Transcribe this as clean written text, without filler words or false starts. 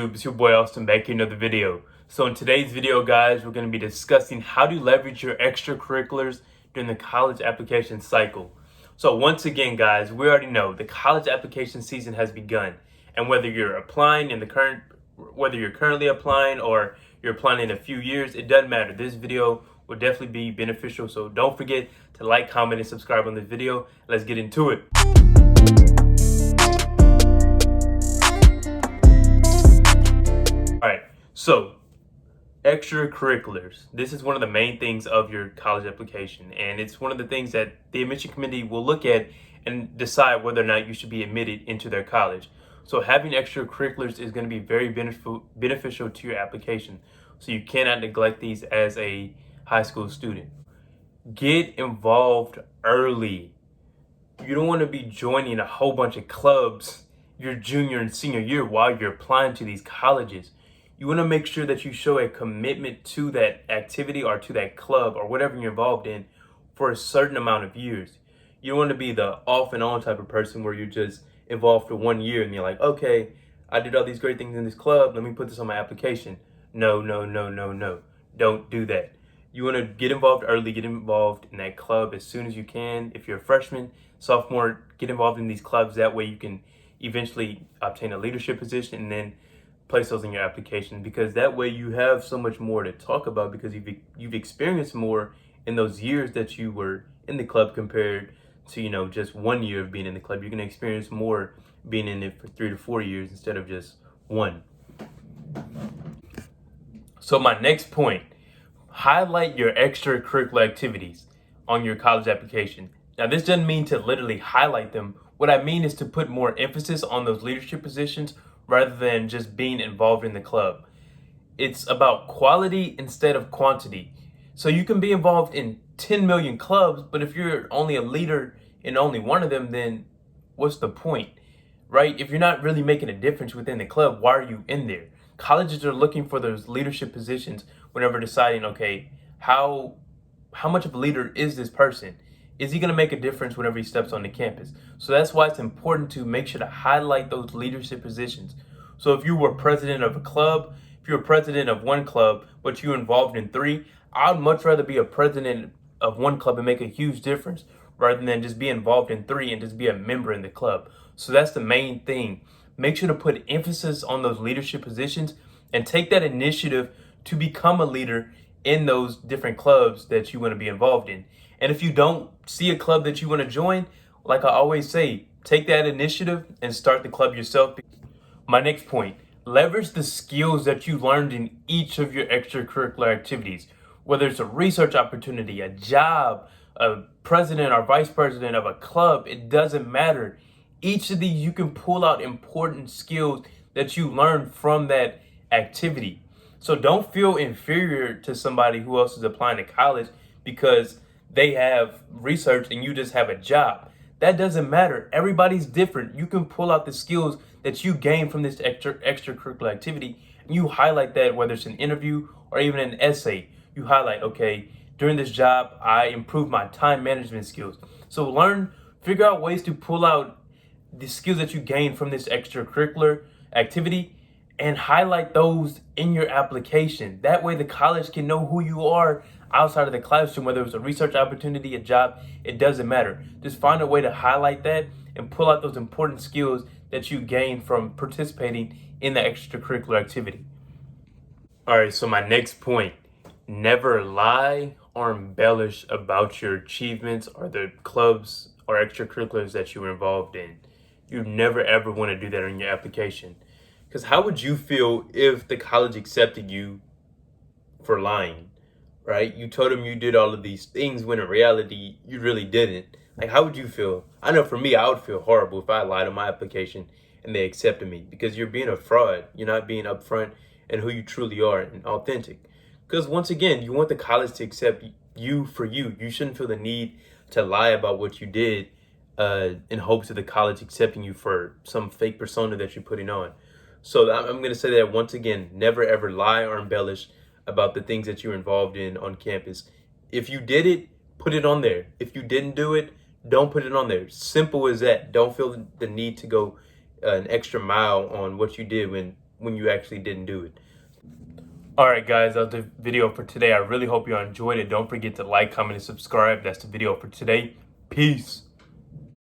YouTube? It's your boy Austin back here in another video. So in today's video, guys, we're going to be discussing how to leverage your extracurriculars during the college application cycle. So once again, guys, we already know the college application season has begun, and whether you're currently applying or you're applying in a few years, it doesn't matter. This video will definitely be beneficial. So don't forget to like, comment, and subscribe on this video. Let's get into it. So, extracurriculars. This is one of the main things of your college application, and it's one of the things that the admission committee will look at and decide whether or not you should be admitted into their college. So having extracurriculars is going to be very beneficial to your application. So you cannot neglect these as a high school student. Get involved early. You don't want to be joining a whole bunch of clubs your junior and senior year while you're applying to these colleges. You want to make sure that you show a commitment to that activity or to that club or whatever you're involved in for a certain amount of years. You don't want to be the off and on type of person where you're just involved for 1 year and you're like, okay, I did all these great things in this club. Let me put this on my application. No. Don't do that. You want to get involved early, get involved in that club as soon as you can. If you're a freshman, sophomore, get involved in these clubs. That way you can eventually obtain a leadership position and then place those in your application, because that way you have so much more to talk about because you've experienced more in those years that you were in the club compared to just 1 year of being in the club. You're going to experience more being in it for 3 to 4 years instead of just one. So my next point, highlight your extracurricular activities on your college application. Now this doesn't mean to literally highlight them. What I mean is to put more emphasis on those leadership positions rather than just being involved in the club. It's about quality instead of quantity. So you can be involved in 10 million clubs, but if you're only a leader in only one of them, then what's the point, right? If you're not really making a difference within the club, why are you in there? Colleges are looking for those leadership positions whenever deciding, okay, how much of a leader is this person? Is he going to make a difference whenever he steps on the campus? So that's why it's important to make sure to highlight those leadership positions. So if you were president of a club, if you're president of one club, but you're involved in 3, I'd much rather be a president of one club and make a huge difference rather than just be involved in 3 and just be a member in the club. So that's the main thing. Make sure to put emphasis on those leadership positions and take that initiative to become a leader in those different clubs that you want to be involved in. And if you don't see a club that you want to join, like I always say, take that initiative and start the club yourself. My next point, leverage the skills that you learned in each of your extracurricular activities. Whether it's a research opportunity, a job, a president or vice president of a club, it doesn't matter. Each of these, you can pull out important skills that you learned from that activity. So don't feel inferior to somebody who else is applying to college because they have research and you just have a job. That doesn't matter. Everybody's different. You can pull out the skills that you gain from this extracurricular activity and you highlight that, whether it's an interview or even an essay. You highlight, okay, during this job, I improved my time management skills. So figure out ways to pull out the skills that you gain from this extracurricular activity and highlight those in your application. That way the college can know who you are outside of the classroom, whether it's a research opportunity, a job, it doesn't matter. Just find a way to highlight that and pull out those important skills that you gain from participating in the extracurricular activity. All right, so my next point, never lie or embellish about your achievements or the clubs or extracurriculars that you were involved in. You never ever want to do that on your application. Because how would you feel if the college accepted you for lying, right? You told them you did all of these things when in reality, you really didn't. Like, how would you feel? I know for me, I would feel horrible if I lied on my application and they accepted me, because you're being a fraud. You're not being upfront and who you truly are and authentic. Because once again, you want the college to accept you for you. You shouldn't feel the need to lie about what you did in hopes of the college accepting you for some fake persona that you're putting on. So I'm going to say that once again, never ever lie or embellish about the things that you're involved in on campus. If you did it, put it on there. If you didn't do it, don't put it on there. Simple as that. Don't feel the need to go an extra mile on what you did when when you actually didn't do it. Alright guys, that's the video for today. I really hope you enjoyed it. Don't forget to like, comment, and subscribe. That's the video for today. Peace.